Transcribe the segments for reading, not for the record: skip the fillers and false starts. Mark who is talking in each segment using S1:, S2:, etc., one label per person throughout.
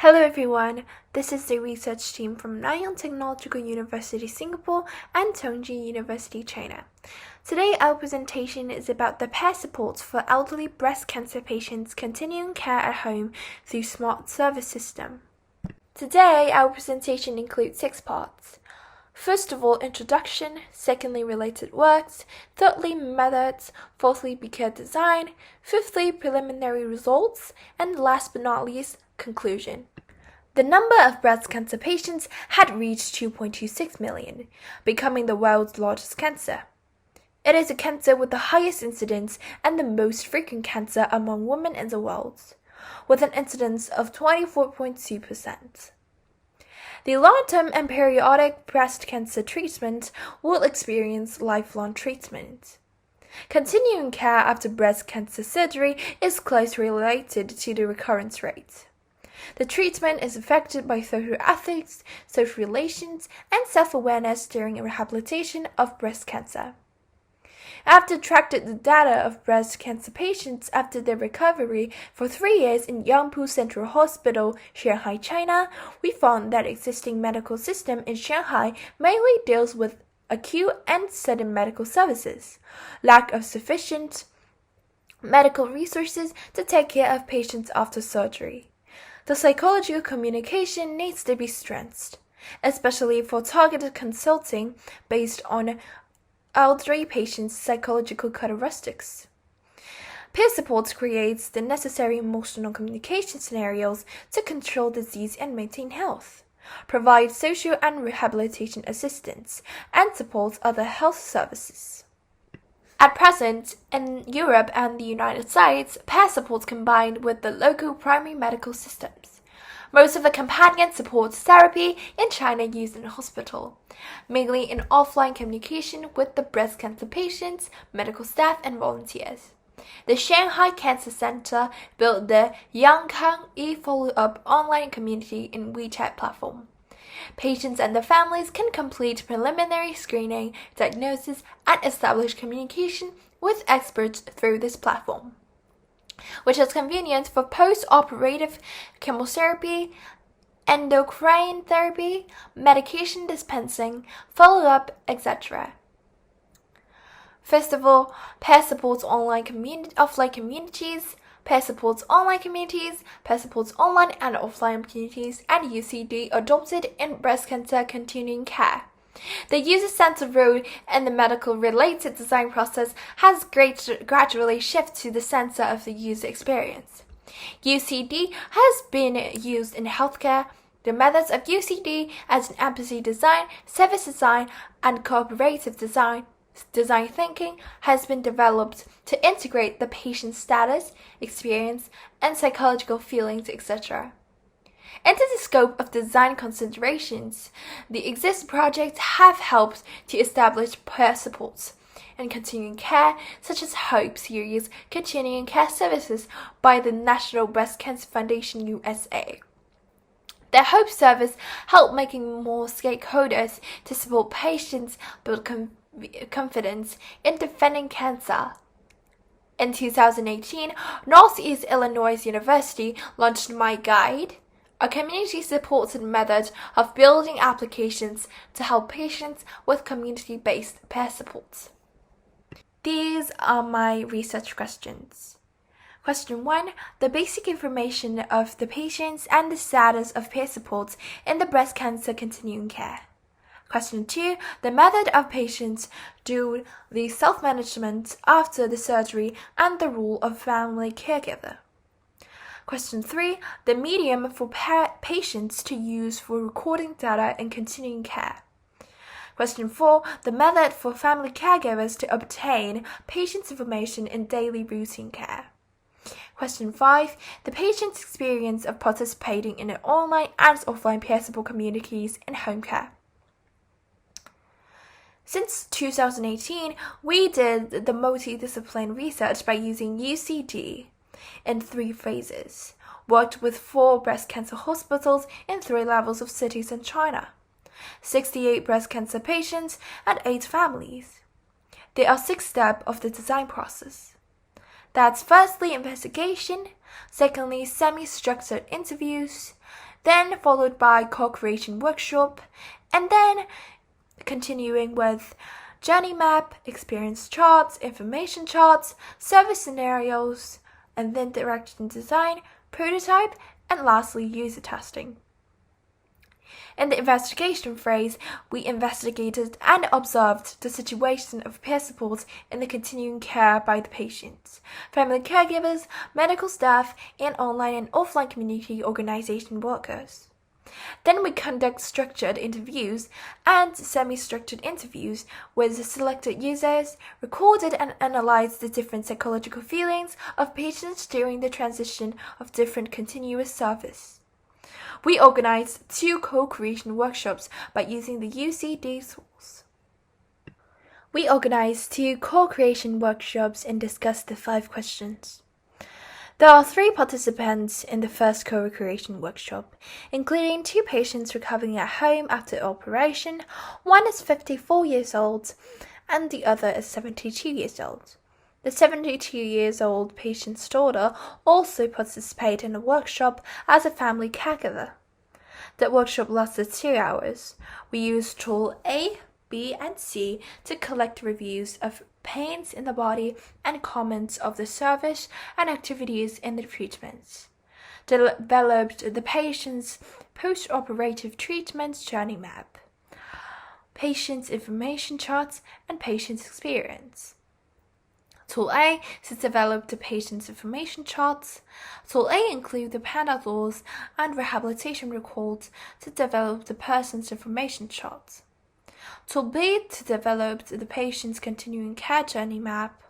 S1: Hello everyone, this is the research team from Nanyang Technological University Singapore and Tongji University China. Today our presentation is about the peer support for elderly breast cancer patients continuing care at home through smart service system. Today our presentation includes 6 parts. First of all, introduction, secondly, related works, thirdly, methods, fourthly, beacon design, fifthly, preliminary results, and last but not least, conclusion. The number of breast cancer patients had reached 2.26 million, becoming the world's largest cancer. It is a cancer with the highest incidence and the most frequent cancer among women in the world, with an incidence of 24.2%. The long-term and periodic breast cancer treatment will experience lifelong treatment. Continuing care after breast cancer surgery is closely related to the recurrence rate. The treatment is affected by social ethics, social relations, and self-awareness during rehabilitation of breast cancer. After tracking the data of breast cancer patients after their recovery for 3 years in Yangpu Central Hospital, Shanghai, China, we found that existing medical system in Shanghai mainly deals with acute and sudden medical services, lack of sufficient medical resources to take care of patients after surgery. The psychological communication needs to be strengthened, especially for targeted consulting based on elderly patients' psychological characteristics. Peer support creates the necessary emotional communication scenarios to control disease and maintain health, provide social and rehabilitation assistance, and support other health services. At present, in Europe and the United States, peer support combined with the local primary medical systems. Most of the companion support therapy in China used in hospital, mainly in offline communication with the breast cancer patients, medical staff, and volunteers. The Shanghai Cancer Center built the Yangkang e-follow-up online community in WeChat platform. Patients and their families can complete preliminary screening, diagnosis, and establish communication with experts through this platform, which is convenient for post-operative chemotherapy, endocrine therapy, medication dispensing, follow-up, etc. First of all, peer supports offline communities, peer supports online communities, peer supports online and offline communities, and UCD adopted in breast cancer continuing care. The user-centered role in the medical-related design process has gradually shifted to the center of the user experience. UCD has been used in healthcare. The methods of UCD as an empathy design, service design, and cooperative design thinking has been developed to integrate the patient's status, experience, and psychological feelings, etc. Into the scope of design considerations, the existing projects have helped to establish peer supports and continuing care, such as HOPE series continuing care services by the National Breast Cancer Foundation USA. The HOPE service helped making more stakeholders to support patients build confidence in defending cancer. In 2018, Northeast Illinois University launched My Guide, a community-supported method of building applications to help patients with community-based peer support. These are my research questions. Question 1. The basic information of the patients and the status of peer support in the breast cancer continuing care. Question 2. The method of patients do the self-management after the surgery and the role of family caregiver. Question 3. The medium for patients to use for recording data in continuing care. Question 4. The method for family caregivers to obtain patients' information in daily routine care. Question 5. The patient's experience of participating in an online and offline peer support communities in home care. Since 2018, we did the multidisciplinary research by using UCD in 3 phases, worked with 4 breast cancer hospitals in 3 levels of cities in China, 68 breast cancer patients, and 8 families. There are 6 steps of the design process. That's firstly investigation, secondly semi-structured interviews, then followed by co-creation workshop, and then continuing with journey map, experience charts, information charts, service scenarios, and then direction design, prototype, and lastly user testing. In the investigation phase, we investigated and observed the situation of peer support in the continuing care by the patients, family caregivers, medical staff, and online and offline community organization workers. Then we conduct structured interviews and semi-structured interviews with selected users, recorded and analyzed the different psychological feelings of patients during the transition of different continuous service. We organized 2 co-creation workshops by using the UCD tools. We organized 2 co-creation workshops and discussed the 5 questions. There are 3 participants in the first co-creation workshop, including 2 patients recovering at home after operation. One is 54 years old and the other is 72 years old. The 72-year-old patient's daughter also participated in the workshop as a family caregiver. The workshop lasted 2 hours. We used tool A, B, and C to collect reviews of pains in the body and comments of the service and activities in the treatments. Developed the patient's post-operative treatment journey map, patient's information charts, and patient's experience. Tool A is to develop the patient's information charts. Tool A includes the Panadols and rehabilitation records to develop the person's information charts. Tool B to develop the patient's continuing care journey map.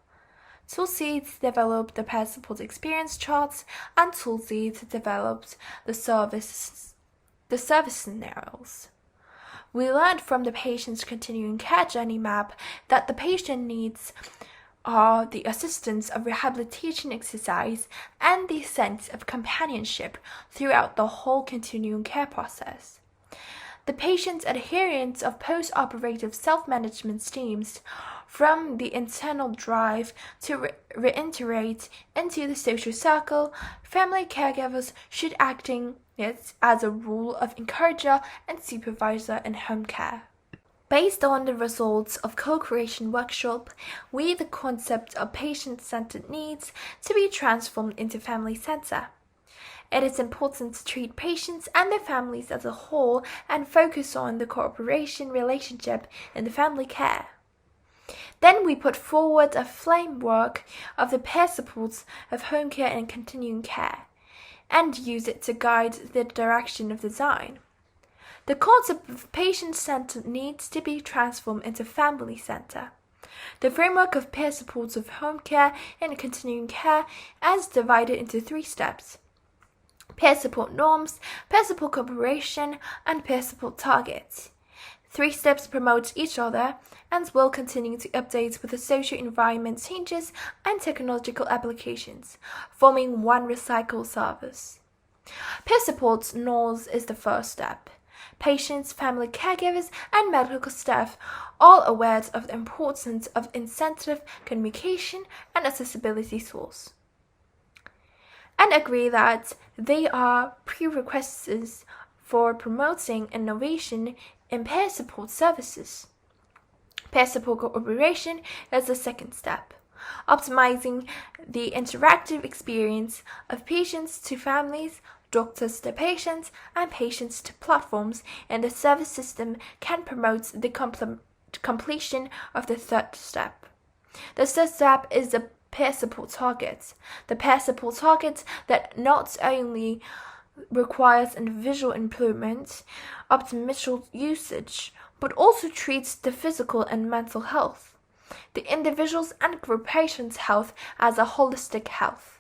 S1: Tool C to develop the peer support experience charts, and Tool Z to develop the service scenarios. We learned from the patient's continuing care journey map that the patient needs are the assistance of rehabilitation exercise and the sense of companionship throughout the whole continuing care process. The patient's adherence of post-operative self-management stems from the internal drive to reintegrate into the social circle. Family caregivers should acting as a role of encourager and supervisor in home care. Based on the results of co-creation workshop, the concept of patient-centered needs to be transformed into family center. It is important to treat patients and their families as a whole and focus on the cooperation relationship in the family care. Then we put forward a framework of the peer supports of home care and continuing care, and use it to guide the direction of design. The concept of patient-centered needs to be transformed into family center. The framework of peer supports of home care and continuing care is divided into 3 steps: peer support norms, peer support cooperation, and peer support targets. 3 steps promote each other and will continue to update with the social environment changes and technological applications, forming one recycle service. Peer support norms is the first step. Patients, family caregivers, and medical staff all aware of the importance of incentive, communication, and accessibility tools, and agree that they are prerequisites for promoting innovation in peer support services. Peer support cooperation is the second step, optimizing the interactive experience of patients to families, doctors to patients, and patients to platforms in the service system can promote the completion of the third step. The third step is the peer support targets. The peer support targets that not only requires individual improvement, optimal usage, but also treats the physical and mental health, the individual's and group patient's health as a holistic health.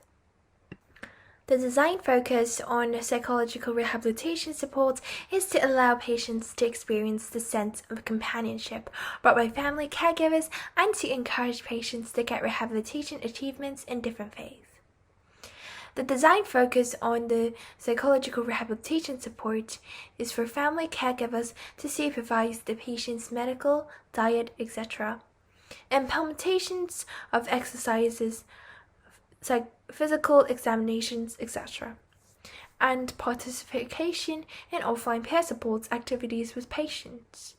S1: The design focus on psychological rehabilitation support is to allow patients to experience the sense of companionship brought by family caregivers and to encourage patients to get rehabilitation achievements in different phases. The design focus on the psychological rehabilitation support is for family caregivers to supervise the patient's medical, diet, etc., implementations of exercises, physical examinations, etc., and participation in offline peer support activities with patients.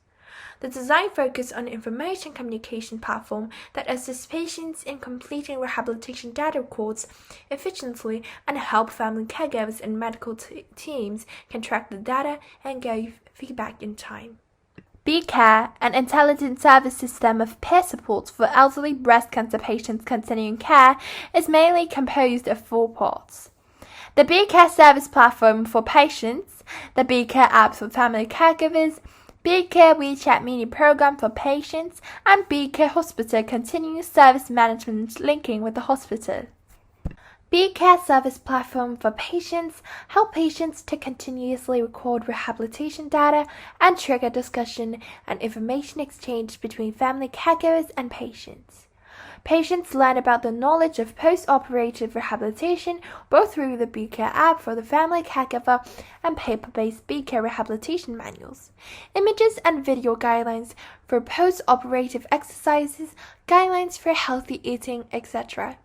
S1: The design focuses on an information communication platform that assists patients in completing rehabilitation data records efficiently and help family caregivers and medical teams can track the data and give feedback in time. BCare, an intelligent service system of peer support for elderly breast cancer patients continuing care, is mainly composed of 4 parts. The BCare service platform for patients, the BCare app for family caregivers, BCare WeChat mini program for patients, and BCare Hospital continuous service management linking with the hospital. BCare service platform for patients help patients to continuously record rehabilitation data and trigger discussion and information exchange between family caregivers and patients. Patients learn about the knowledge of post-operative rehabilitation both through the BCare app for the family caregiver and paper-based BCare rehabilitation manuals, images and video guidelines for post-operative exercises, guidelines for healthy eating, etc.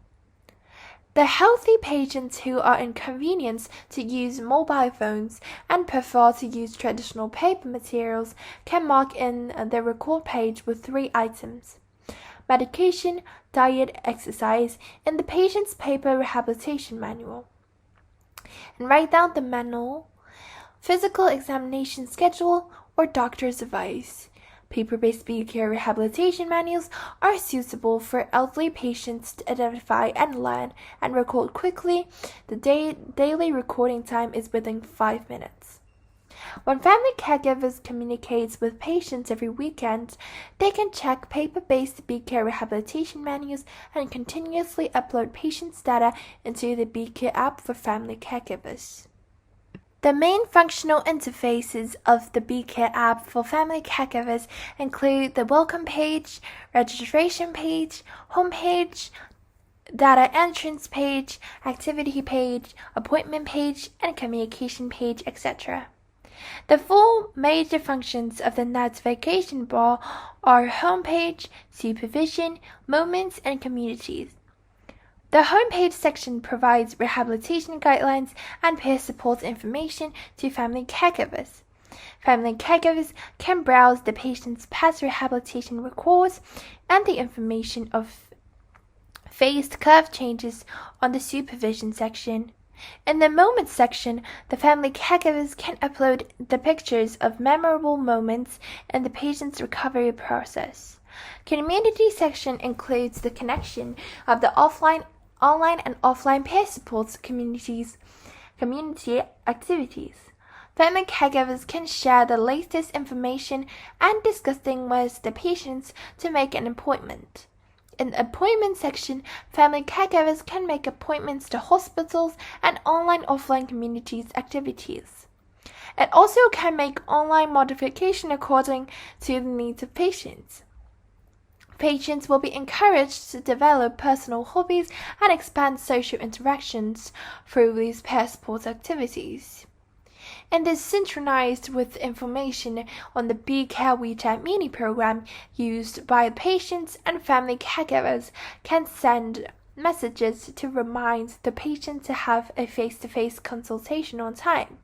S1: The healthy patients who are inconvenienced to use mobile phones and prefer to use traditional paper materials can mark in the record page with 3 items: medication, diet, exercise in the patient's paper rehabilitation manual, and write down the manual, physical examination schedule, or doctor's advice. Paper-based BCare rehabilitation manuals are suitable for elderly patients to identify and learn and record quickly. The daily recording time is within 5 minutes. When family caregivers communicate with patients every weekend, they can check paper-based BCare rehabilitation manuals and continuously upload patients' data into the BCare app for family caregivers. The main functional interfaces of the BCare app for family caregivers include the welcome page, registration page, homepage, data entrance page, activity page, appointment page, and communication page, etc. The 4 major functions of the notification bar are homepage, supervision, moments, and communities. The homepage section provides rehabilitation guidelines and peer support information to family caregivers. Family caregivers can browse the patient's past rehabilitation records and the information of phased curve changes on the supervision section. In the moments section, the family caregivers can upload the pictures of memorable moments in the patient's recovery process. Community section includes the connection of the online and offline peer support community activities. Family caregivers can share the latest information and discuss things with the patients to make an appointment. In the appointment section, family caregivers can make appointments to hospitals and online-offline communities activities. It also can make online modification according to the needs of patients. Patients will be encouraged to develop personal hobbies and expand social interactions through these peer support activities. And is synchronized with information on the BCare WeChat mini program used by patients and family caregivers can send messages to remind the patient to have a face-to-face consultation on time.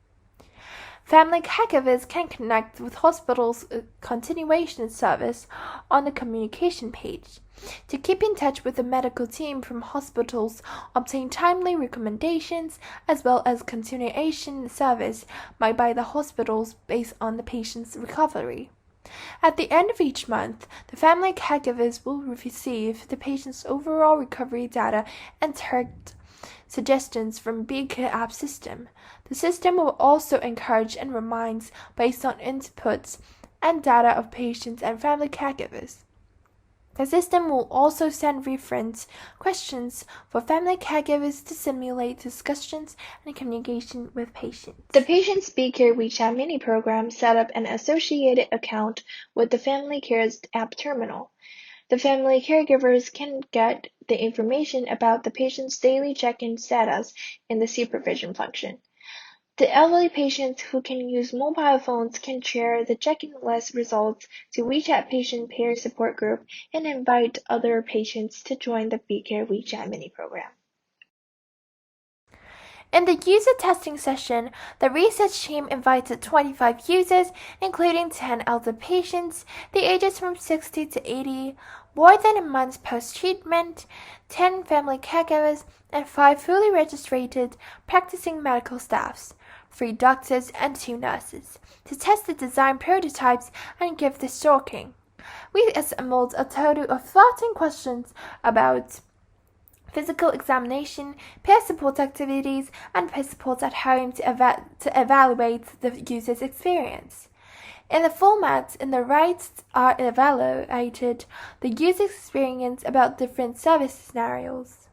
S1: Family caregivers can connect with hospitals' continuation service on the communication page to keep in touch with the medical team from hospitals, obtain timely recommendations, as well as continuation service made by the hospitals based on the patient's recovery. At the end of each month, the family caregivers will receive the patient's overall recovery data and target suggestions from BCare app system. The system will also encourage and reminds based on inputs and data of patients and family caregivers. The system will also send reference questions for family caregivers to simulate discussions and communication with patients. The patient's BCare WeChat mini program set up an associated account with the Family Care's app terminal. The family caregivers can get the information about the patient's daily check-in status in the supervision function. The elderly patients who can use mobile phones can share the check-in list results to WeChat patient peer support group and invite other patients to join the BCare WeChat mini program. In the user testing session, the research team invited 25 users, including 10 elder patients, the ages from 60 to 80, more than a month post-treatment, 10 family caregivers, and 5 fully registered practicing medical staffs, 3 doctors and 2 nurses, to test the design prototypes and give the stalking. We assembled a total of 13 questions about physical examination, peer support activities, and peer support at home to evaluate the user's experience. In the format, in the right are evaluated the user experience about different service scenarios.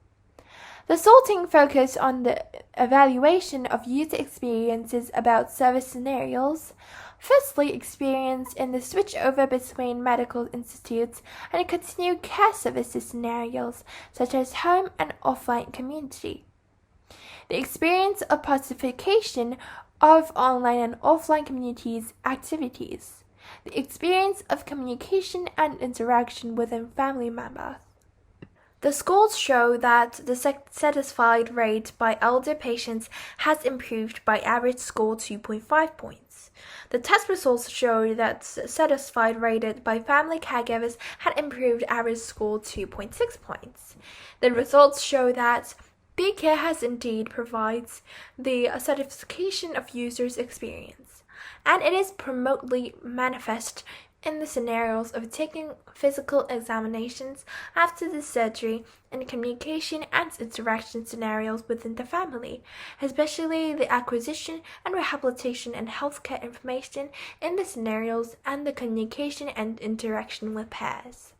S1: The sorting focused on the evaluation of user experiences about service scenarios. Firstly, experience in the switchover between medical institutes and continued care services scenarios, such as home and offline community. The experience of participation of online and offline communities activities. The experience of communication and interaction within family members. The scores show that the satisfied rate by elder patients has improved by average score 2.5 points. The test results show that satisfied rated by family caregivers had improved average score 2.6 points. The results show that B-Care has indeed provides the certification of users' experience, and it is prominently manifest in the scenarios of taking physical examinations after the surgery and communication and interaction scenarios within the family, especially the acquisition and rehabilitation and healthcare information in the scenarios and the communication and interaction with peers.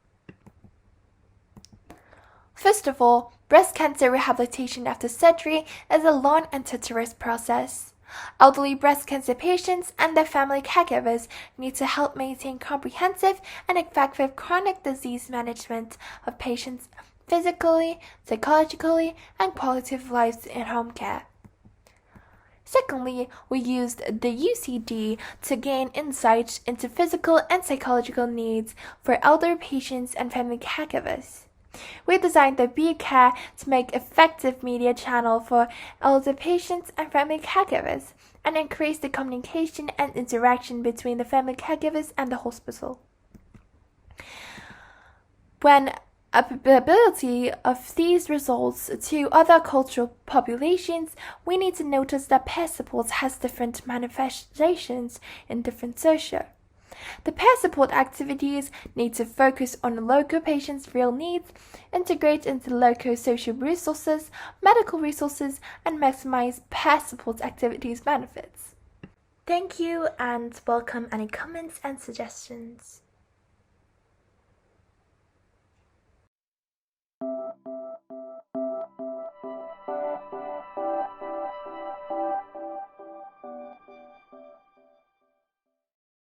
S1: First of all, breast cancer rehabilitation after surgery is a long and torturous process. Elderly breast cancer patients and their family caregivers need to help maintain comprehensive and effective chronic disease management of patients physically, psychologically, and quality of life in home care. Secondly, we used the UCD to gain insight into physical and psychological needs for elder patients and family caregivers. We designed the B-Care to make effective media channel for elder patients and family caregivers and increase the communication and interaction between the family caregivers and the hospital. When applicability of these results to other cultural populations, we need to notice that peer support has different manifestations in different society. The peer support activities need to focus on the local patient's real needs, integrate into local social resources, medical resources, and maximize peer support activities benefits. Thank you and welcome any comments and suggestions.